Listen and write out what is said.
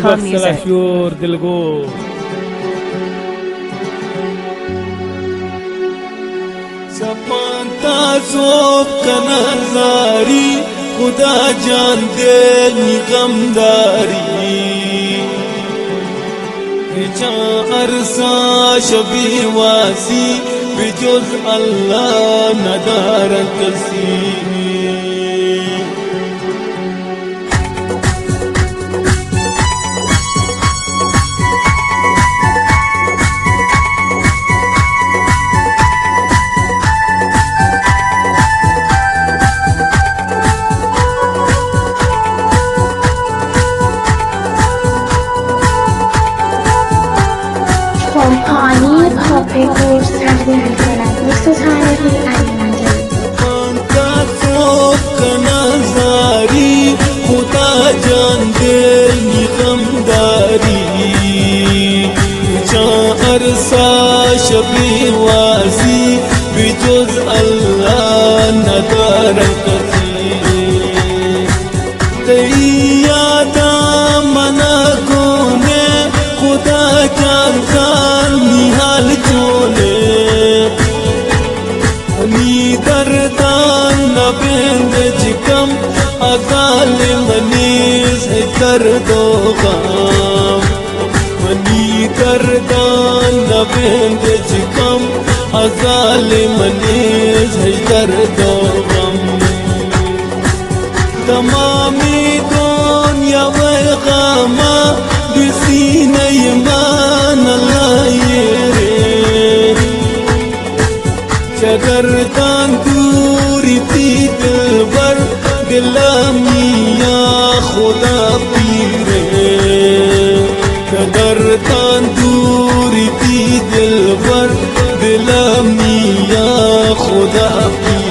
Dancehall music. شور دلگو سپانتا سوب کنازاری خدا جان دے غمداری چا عرصہ شبی واسی بجز اللہ ندار کسی کمپانی پاپ گوش تقدیم می‌کند موسیقی طارقی علیمنگل. پانتا سوب کنازاری خدا جان دے غمداری چا عرصہ شبی واسی بجز اللہ ندار کسی تیادا منا کونے خدا جان کان نحال چولے نی دردان نبیند جکم اقال منیز درد و غم منی دردان نبیند جکم اقال منیز درد و غم تمامی دنیا و غما بسین ایمان اللہ یرے چگردان دوری تی دلبر دلامی یا خدا پیرے چگردان دوری تی دلبر دلامی یا خدا پیرے